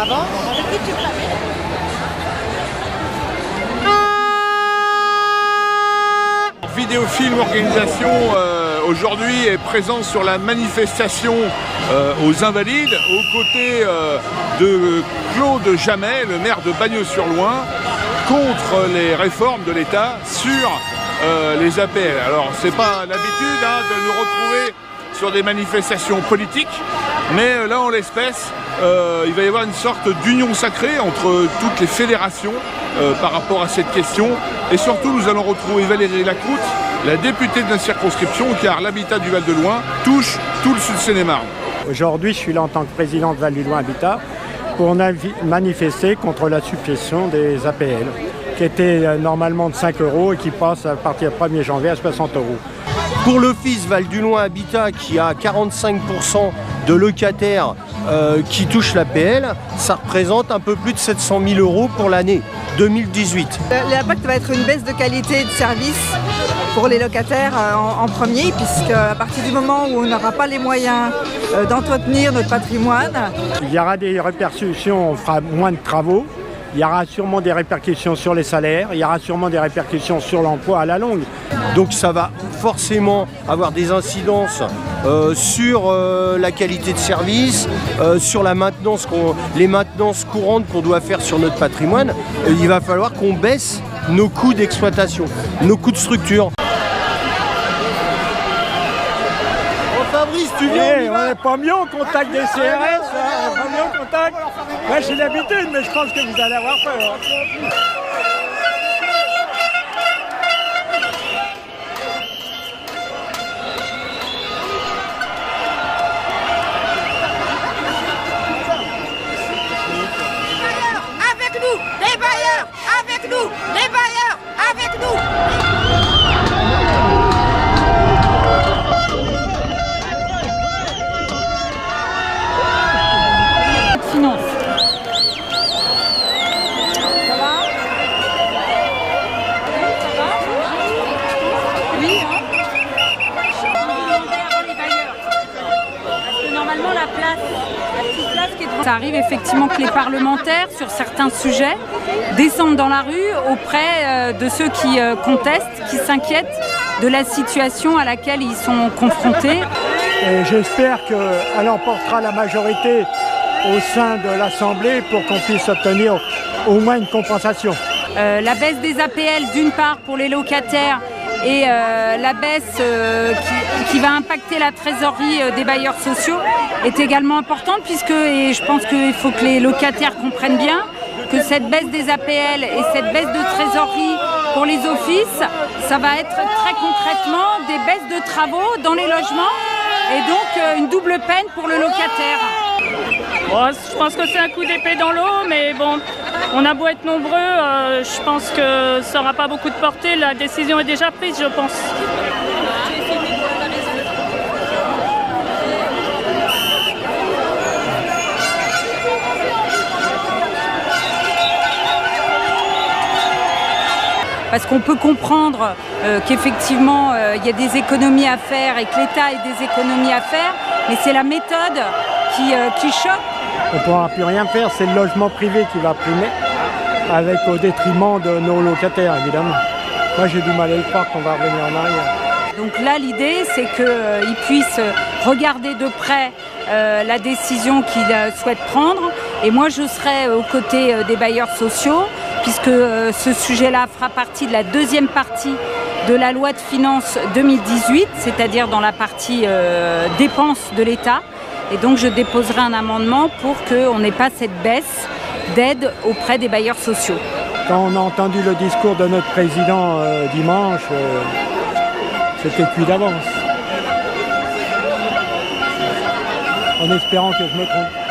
avant. Vidéofilm Organisation aujourd'hui est présent sur la manifestation aux Invalides aux côtés de Claude Jamet, le maire de Bagnols-sur-Loing, contre les réformes de l'État sur les APL. Alors c'est pas l'habitude de nous retrouver sur des manifestations politiques, mais là en l'espèce il va y avoir une sorte d'union sacrée entre toutes les fédérations par rapport à cette question, et surtout nous allons retrouver Valérie Lacroute, la députée de la circonscription, car l'habitat du Val-de-Loing touche tout le sud Seine-et-Marne. Aujourd'hui je suis là en tant que président de Val-du-Loing Habitat pour manifester contre la suppression des APL qui était normalement de 5 € et qui passe à partir du 1er janvier à 60 €. Pour l'Office Val-du-Loing Habitat qui a 45% de locataires qui touchent l'APL, ça représente un peu plus de 700 000 € pour l'année 2018. L'impact va être une baisse de qualité de service pour les locataires en premier, puisque à partir du moment où on n'aura pas les moyens d'entretenir notre patrimoine. Il y aura des répercussions, on fera moins de travaux. Il y aura sûrement des répercussions sur les salaires, il y aura sûrement des répercussions sur l'emploi à la longue. Donc ça va forcément avoir des incidences sur la qualité de service, sur la maintenance, les maintenances courantes qu'on doit faire sur notre patrimoine. Il va falloir qu'on baisse nos coûts d'exploitation, nos coûts de structure. Fabrice, tu viens, on n'est pas mieux au contact des CRS, on n'est pas mieux au contact. Moi j'ai l'habitude, mais je pense que vous allez avoir peur. Avec nous, les bailleurs, avec nous, les bailleurs, avec nous. Finance. Ça va? Oui, parce que normalement la petite place qui est devant. Ça arrive effectivement que les parlementaires, sur certains sujets, descendent dans la rue auprès de ceux qui contestent, qui s'inquiètent de la situation à laquelle ils sont confrontés. Et j'espère qu'elle emportera la majorité au sein de l'Assemblée pour qu'on puisse obtenir au moins une compensation. La baisse des APL d'une part pour les locataires et la baisse qui va impacter la trésorerie des bailleurs sociaux est également importante, puisque, et je pense qu'il faut que les locataires comprennent bien que cette baisse des APL et cette baisse de trésorerie pour les offices, ça va être très concrètement des baisses de travaux dans les logements et donc une double peine pour le locataire. Bon, je pense que c'est un coup d'épée dans l'eau, mais bon, on a beau être nombreux, je pense que ça n'aura pas beaucoup de portée. La décision est déjà prise, je pense. Parce qu'on peut comprendre qu'effectivement il y a des économies à faire et que l'État ait des économies à faire, mais c'est la méthode qui choque. On ne pourra plus rien faire, c'est le logement privé qui va primer, avec au détriment de nos locataires évidemment. Moi j'ai du mal à y croire qu'on va revenir en arrière. Donc là l'idée c'est qu'ils puissent regarder de près la décision qu'ils souhaitent prendre, et moi je serai aux côtés des bailleurs sociaux, puisque ce sujet-là fera partie de la deuxième partie de la loi de finances 2018, c'est-à-dire dans la partie dépenses de l'État. Et donc je déposerai un amendement pour qu'on n'ait pas cette baisse d'aide auprès des bailleurs sociaux. Quand on a entendu le discours de notre président dimanche, c'était cuit d'avance. En espérant que je me trompe.